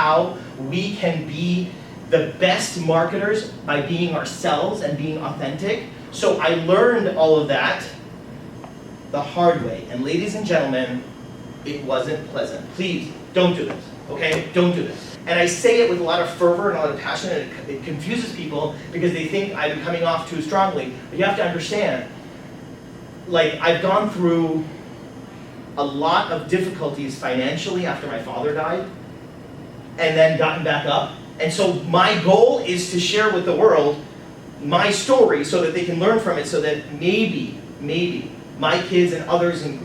how we can be the best marketers by being ourselves and being authentic. So I learned all of that the hard way. And ladies and gentlemen, it wasn't pleasant. Please, don't do this, okay? Don't do this. And I say it with a lot of fervor and a lot of passion, and it confuses people because they think I'm coming off too strongly. But you have to understand, like, I've gone through a lot of difficulties financially after my father died, and then gotten back up. And so my goal is to share with the world my story so that they can learn from it, so that maybe my kids and others, and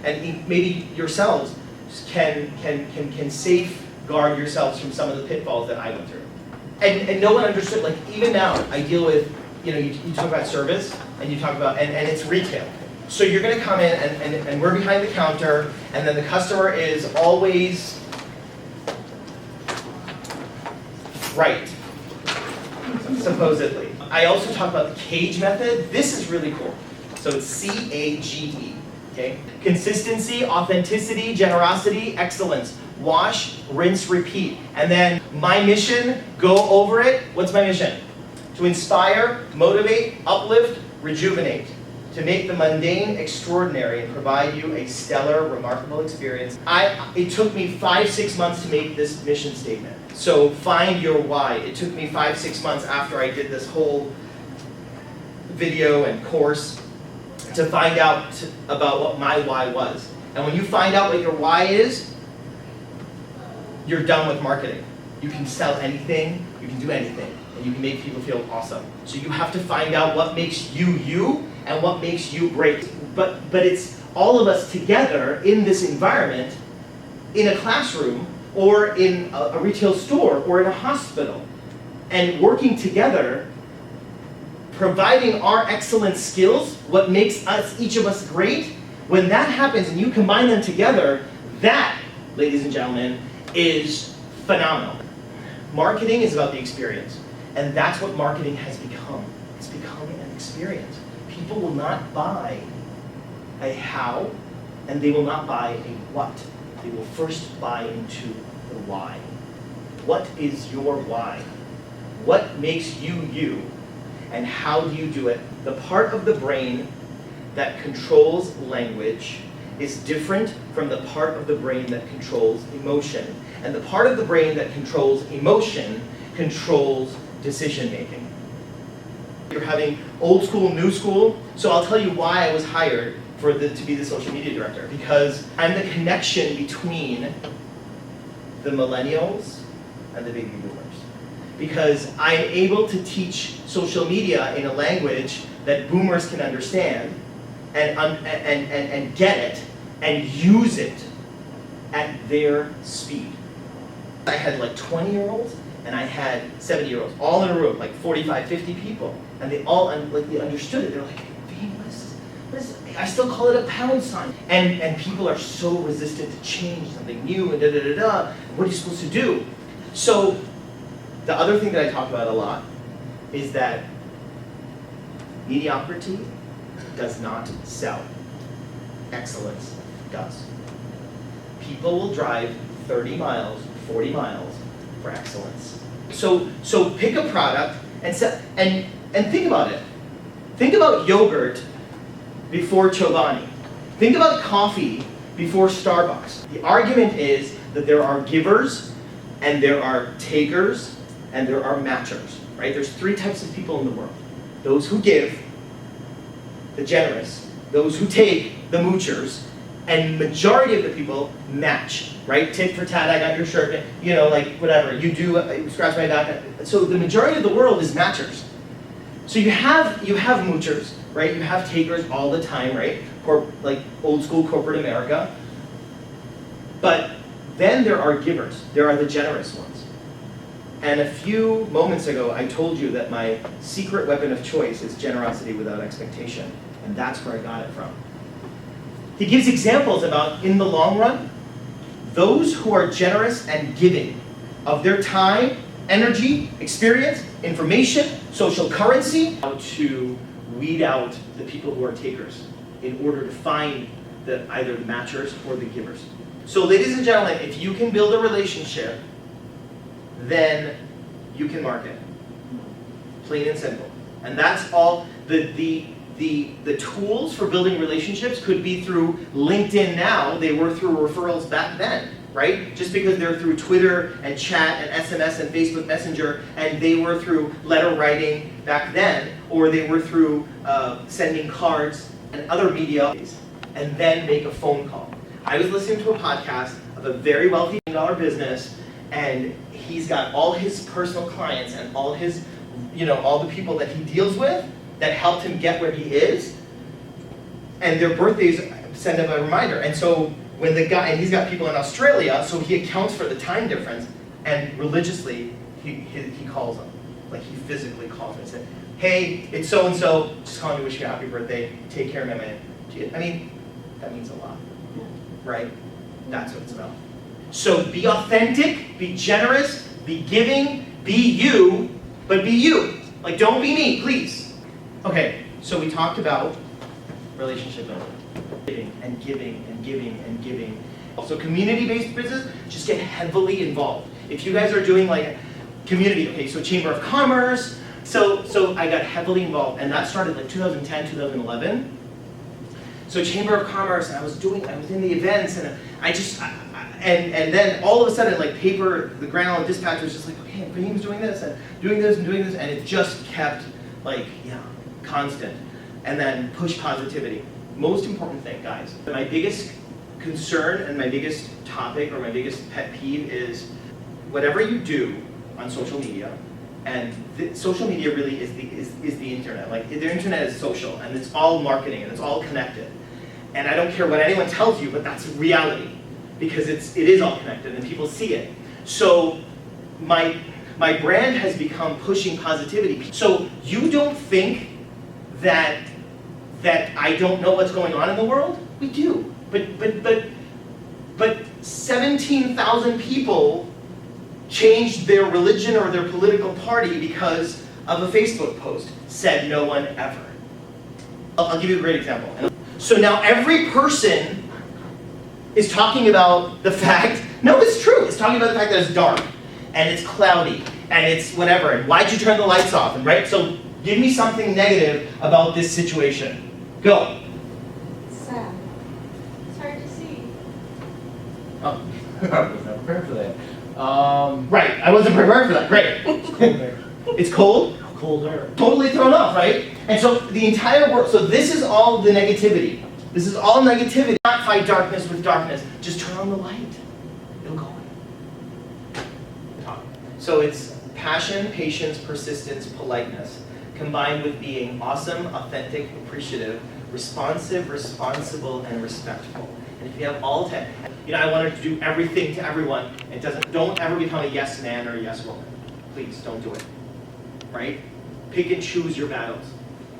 and maybe yourselves can safeguard yourselves from some of the pitfalls that I went through. And no one understood. Like, even now, I deal with, you talk about service, and you talk about, and it's retail. So you're going to come in, and we're behind the counter, and then the customer is always right, supposedly. I also talk about the CAGE method. This is really cool. So it's C-A-G-E, okay? Consistency, authenticity, generosity, excellence. Wash, rinse, repeat. And then my mission, go over it. What's my mission? To inspire, motivate, uplift, rejuvenate. To make the mundane extraordinary and provide you a stellar, remarkable experience. It took me 5-6 months to make this mission statement. So find your why. It took me 5-6 months after I did this whole video and course to find out about what my why was. And when you find out what your why is, you're done with marketing. You can sell anything, you can do anything, and you can make people feel awesome. So you have to find out what makes you you and what makes you great. But it's all of us together in this environment, in a classroom, or in a retail store, or in a hospital, and working together, providing our excellent skills, what makes us, each of us, great. When that happens and you combine them together, that, ladies and gentlemen, is phenomenal. Marketing is about the experience, and that's what marketing has become. It's becoming an experience. People will not buy a how, and they will not buy a what. They will first buy into the why. What is your why? What makes you you? And how do you do it? The part of the brain that controls language is different from the part of the brain that controls emotion. And the part of the brain that controls emotion controls decision making. You're having old school, new school. So I'll tell you why I was hired to be the social media director. Because I'm the connection between the millennials and the baby boomers. Because I'm able to teach social media in a language that boomers can understand and get it and use it at their speed. I had like 20-year-olds and I had 70-year-olds all in a room, like 45, 50 people. And they all they understood it. They're like, Fahim, what is this? I still call it a pound sign. And people are so resistant to change, something new, and da-da-da-da. What are you supposed to do? So the other thing that I talk about a lot is that mediocrity does not sell. Excellence does. People will drive 30 miles, 40 miles for excellence. So pick a product and think about it. Think about yogurt before Chobani. Think about coffee before Starbucks. The argument is that there are givers and there are takers and there are matchers, right? There's 3 types of people in the world. Those who give, the generous, those who take, the moochers, and majority of the people match, right? Tit for tat, I got your shirt, like whatever, you do, you scratch my back. So the majority of the world is matchers. So you have moochers, right? You have takers all the time, right? Like old school corporate America. But then there are givers. There are the generous ones. And a few moments ago, I told you that my secret weapon of choice is generosity without expectation. And that's where I got it from. He gives examples about, in the long run, those who are generous and giving of their time, energy, experience, information, social currency, how to weed out the people who are takers in order to find either the matchers or the givers. So ladies and gentlemen, if you can build a relationship then you can market. Plain and simple. And that's all. The tools for building relationships could be through LinkedIn now. They were through referrals back then, right? Just because they're through Twitter and chat and SMS and Facebook Messenger, and they were through letter writing back then, or they were through sending cards and other media, and then make a phone call. I was listening to a podcast of a very wealthy business, and he's got all his personal clients and all his, all the people that he deals with that helped him get where he is, and their birthdays send him a reminder. And so when the guy, and he's got people in Australia, so he accounts for the time difference, and religiously he calls them, like he physically calls them and said, "Hey, it's so and so, just calling to wish you a happy birthday. Take care, man." I mean, that means a lot, right? That's what it's about. So be authentic, be generous, be giving, be you, but be you. Like, don't be me, please. Okay, so we talked about relationship building, giving and giving and giving and giving. Also, community-based business, just get heavily involved. If you guys are doing like community, okay, so Chamber of Commerce, so I got heavily involved, and that started like 2010, 2011. So Chamber of Commerce, and I was in the events, and and then all of a sudden, like the Grand Island Dispatch was just like, okay, Fahim's doing this and doing this and doing this, and it just kept like, constant. And then push positivity. Most important thing, guys. My biggest concern and my biggest topic or my biggest pet peeve is whatever you do on social media, and social media really is the internet. Like, the internet is social, and it's all marketing, and it's all connected. And I don't care what anyone tells you, but that's reality, because it is all connected, and people see it. So my brand has become pushing positivity. So you don't think that I don't know what's going on in the world? We do. But 17,000 people changed their religion or their political party because of a Facebook post. Said no one ever. I'll give you a great example. So now every person is talking about the fact, no, it's true, it's talking about the fact that it's dark, and it's cloudy, and it's whatever, and why'd you turn the lights off, and right? So give me something negative about this situation. Go. It's sad. It's hard to see. Oh, I was not prepared for that. Right, I wasn't prepared for that, great. It's cold there. It's cold? Cold air. Totally thrown off, right? And so the entire world, so this is all the negativity. This is all negativity. Not fight darkness with darkness. Just turn on the light. It'll go away. So it's passion, patience, persistence, politeness, combined with being awesome, authentic, appreciative, responsive, responsible, and respectful. And if you have all 10, I wanted to do everything to everyone. Don't ever become a yes man or a yes woman. Please don't do it. Right? Pick and choose your battles.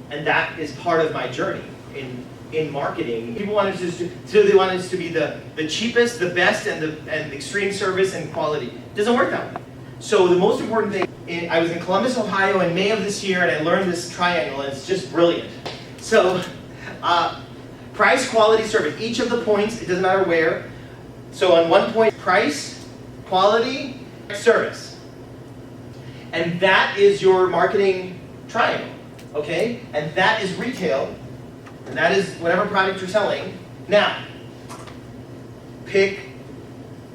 And that is part of my journey in marketing. People wanted they wanted us to be the cheapest, the best, and extreme service and quality. It doesn't work that way. So the most important thing, I was in Columbus, Ohio in May of this year, and I learned this triangle, and it's just brilliant. So price, quality, service. Each of the points, it doesn't matter where. So on one point, price, quality, service. And that is your marketing triangle, okay? And that is retail, and that is whatever product you're selling. Now, pick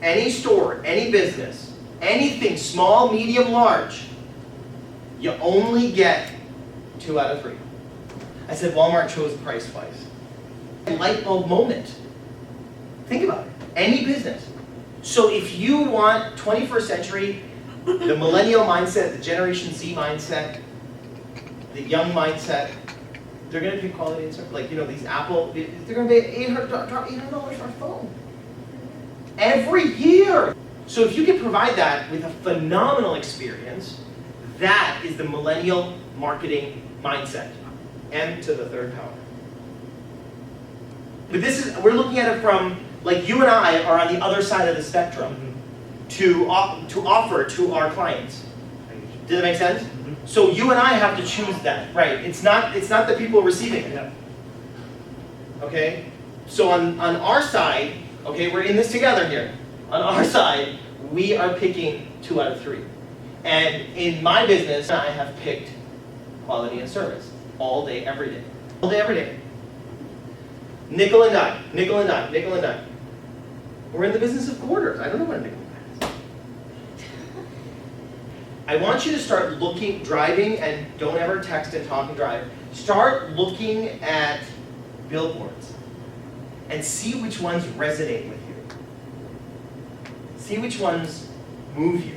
any store, any business, anything, small, medium, large. You only get 2 out of 3. I said Walmart chose price twice. Light bulb moment. Think about it. Any business. So if you want 21st century, the millennial mindset, the Generation Z mindset, the young mindset, they're going to pick quality and service. Like, these Apple, they're going to pay $800 for a phone. Every year. So if you can provide that with a phenomenal experience, that is the millennial marketing mindset. M to the 3rd power. But we're looking at it from, like, you and I are on the other side of the spectrum. To offer to our clients. Does that make sense? Mm-hmm. So you and I have to choose that, right? It's not the people receiving it. Yeah. Okay? So on our side, okay, we're in this together here. On our side, we are picking 2 out of 3. And in my business, I have picked quality and service all day, every day. All day, every day. Nickel and dime, nickel and dime, nickel and dime. We're in the business of quarters. I don't know what a nickel and dime is. I want you to start looking, driving, and don't ever text and talk and drive. Start looking at billboards and see which ones resonate with you. See which ones move you.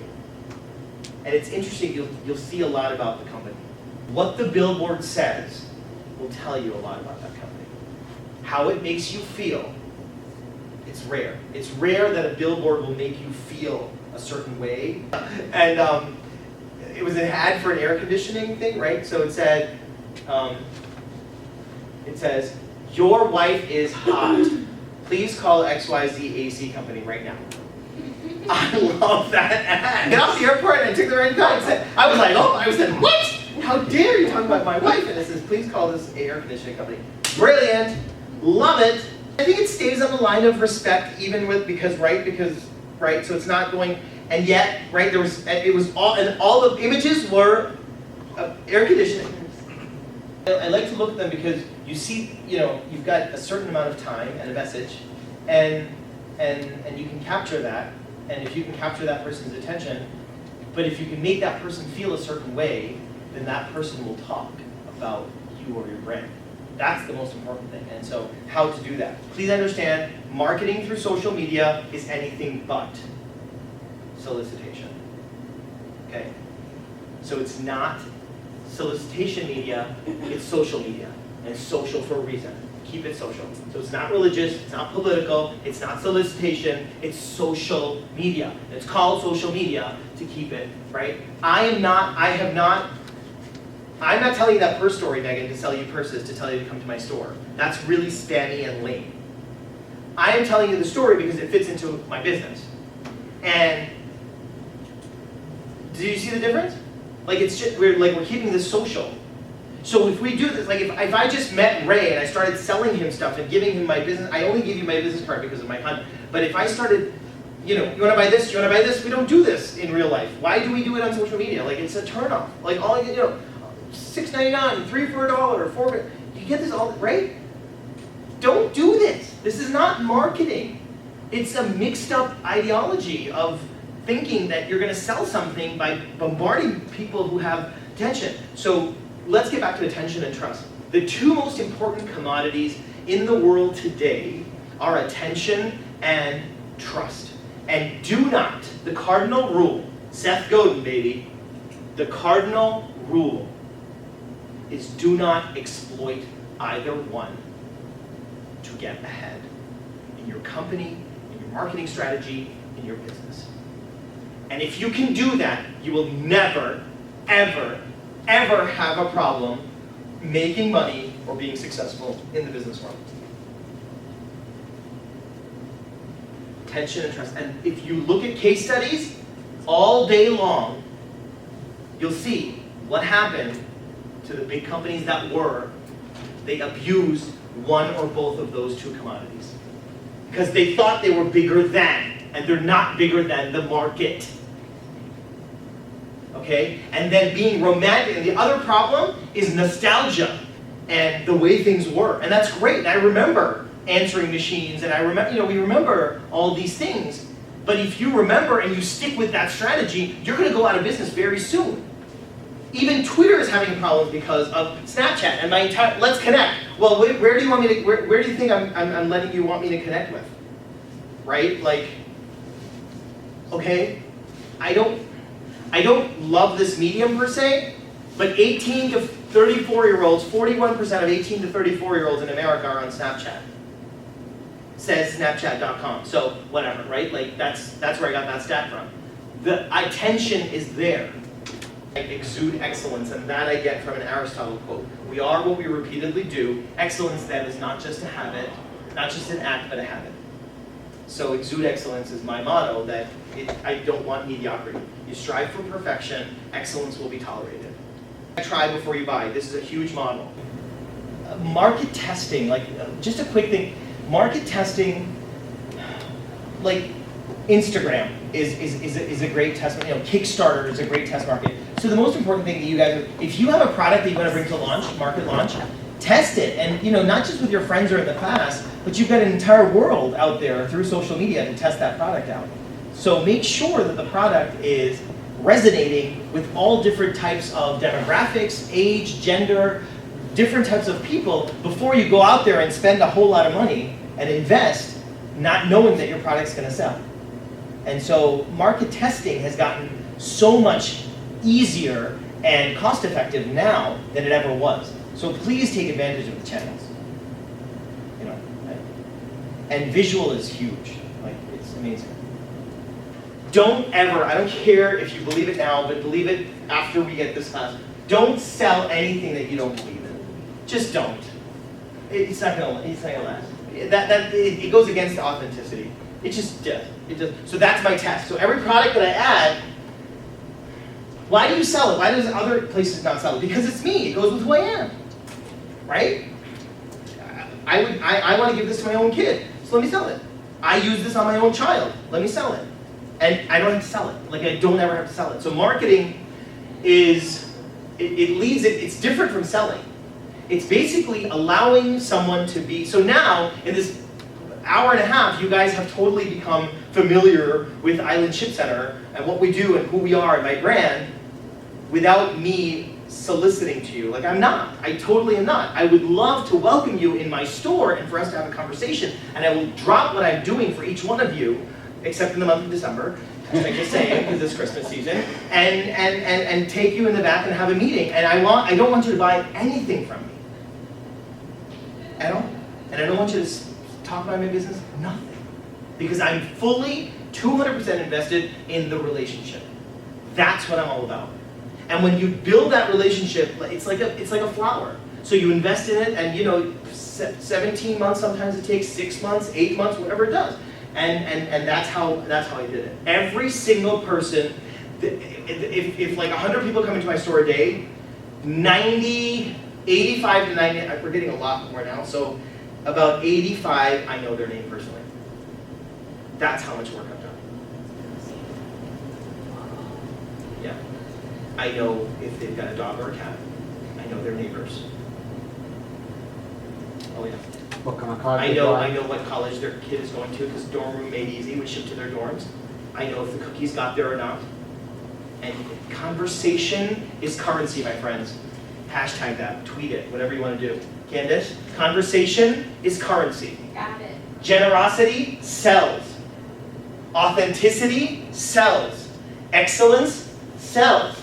And it's interesting, you'll see a lot about the company. What the billboard says will tell you a lot about that company. How it makes you feel, it's rare. It's rare that a billboard will make you feel a certain way. And it was an ad for an air conditioning thing, right? So it said, it says, your wife is hot. Please call XYZ AC company right now. I love that ad. Get off the airport and I took the red card and said, I was like, oh, I said, what? How dare you talk about my wife? And it says, please call this air conditioning company. Brilliant, love it. I think it stays on the line of respect, even with, because, so it's not going, and yet, right, it was all, and all the images were air conditioning. I like to look at them because you see, you've got a certain amount of time and a message, and you can capture that, and if you can capture that person's attention, but if you can make that person feel a certain way, then that person will talk about you or your brand. That's the most important thing. And so, how to do that? Please understand, marketing through social media is anything but solicitation. Okay? So it's not solicitation media, it's social media. And it's social for a reason. Keep it social. So it's not religious, it's not political, it's not solicitation, it's social media. It's called social media to keep it, right? I'm not telling you that purse story, Megan, to sell you purses, to tell you to come to my store. That's really spammy and lame. I am telling you the story because it fits into my business. And do you see the difference? Like we're keeping this social. So if we do this, like if I just met Ray and I started selling him stuff and giving him my business, I only give you my business card because of my content. But if I started, you want to buy this, you want to buy this, we don't do this in real life. Why do we do it on social media? Like it's a turnoff. Like all $6.99, 3 for $1, 4. You get this all, right? Don't do this. This is not marketing. It's a mixed up ideology of thinking that you're going to sell something by bombarding people who have attention. So let's get back to attention and trust. The two most important commodities in the world today are attention and trust. And do not, the cardinal rule, Seth Godin, baby, the cardinal rule is do not exploit either one to get ahead in your company, in your marketing strategy, in your business. And if you can do that, you will never, ever, ever have a problem making money or being successful in the business world. Attention and trust. And if you look at case studies all day long, you'll see what happened to the big companies they abused one or both of those two commodities. Because they thought they were bigger than, and they're not bigger than the market. Okay? And then being romantic. And the other problem is nostalgia and the way things were. And that's great. And I remember answering machines, and I remember, we remember all these things. But if you remember and you stick with that strategy, you're going to go out of business very soon. Even Twitter is having problems because of Snapchat and my entire, let's connect. Well, where do you want me to, where do you think I'm letting you want me to connect with? Right? Like, okay, I don't love this medium per se, but 18 to 34-year-olds, 41% of 18 to 34-year-olds in America are on Snapchat. Says Snapchat.com. So whatever, right? Like that's where I got that stat from. The attention is there. I exude excellence, and that I get from an Aristotle quote. We are what we repeatedly do. Excellence then is not just a habit, not just an act, but a habit. So exude excellence is my motto, that I don't want mediocrity. You strive for perfection, excellence will be tolerated. Try before you buy. This is a huge model. Market testing, just a quick thing. Market testing, Instagram is a great test market. You know, Kickstarter is a great test market. So the most important thing that you guys, if you have a product that you want to bring to launch, market launch, test it. And you know, not just with your friends or in the class, but you've got an entire world out there through social media to test that product out. So make sure that the product is resonating with all different types of demographics, age, gender, different types of people before you go out there and spend a whole lot of money and invest not knowing that your product's going to sell. And so market testing has gotten so much easier and cost effective now than it ever was. So please take advantage of the channels. You know, and visual is huge. Like, it's amazing. Don't ever, I don't care if you believe it now, but believe it after we get this class. Don't sell anything that you don't believe in. Just don't. It's not gonna last. It goes against authenticity. It just does. It does. So that's my test. So every product that I add, why do you sell it? Why does other places not sell it? Because it's me. It goes with who I am, right? I want to give this to my own kid, so let me sell it. I use this on my own child. Let me sell it. And I don't have to sell it. Like, I don't ever have to sell it. So marketing is, it's different from selling. It's basically allowing someone to be, so now, in this hour and a half, you guys have totally become familiar with Island Ship Center and what we do and who we are and my brand without me soliciting to you. Like, I'm not. I totally am not. I would love to welcome you in my store and for us to have a conversation, and I will drop what I'm doing for each one of you, except in the month of December, like you're saying, because it's Christmas season, and take you in the back and have a meeting. And I don't want you to buy anything from me. At all. And I don't want you to talk about my business, nothing. Because I'm fully 200% invested in the relationship. That's what I'm all about. And when you build that relationship, it's like a flower. So you invest in it, and you know, 17 months sometimes it takes, 6 months, 8 months, whatever it does. And that's how I did it. Every single person, if like 100 people come into my store a day, 85 to 90, we're getting a lot more now, so about 85, I know their name personally. That's how much work I've done. Yeah. I know if they've got a dog or a cat. I know their neighbors. Oh yeah. What kind of car? I know what college their kid is going to, because dorm room made easy, we ship to their dorms. I know if the cookies got there or not. And conversation is currency, my friends. Hashtag that, tweet it, whatever you want to do. Candace, conversation is currency. Got it. Generosity sells. Authenticity sells. Excellence sells.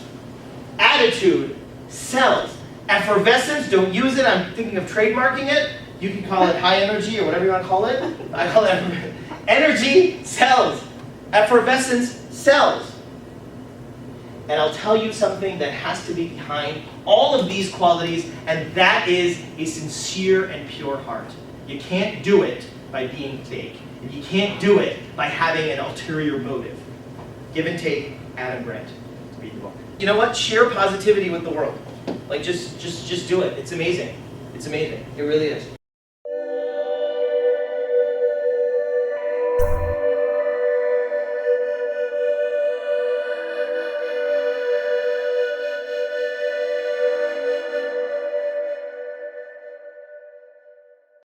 Attitude sells. Effervescence, don't use it, I'm thinking of trademarking it. You can call it high energy or whatever you want to call it. I call it energy sells. Effervescence sells. And I'll tell you something that has to be behind all of these qualities, and that is a sincere and pure heart. You can't do it by being fake. And you can't do it by having an ulterior motive. Give and take, Adam Grant. Read the book. You know what? Share positivity with the world. Like, just do it. It's amazing. It's amazing. It really is.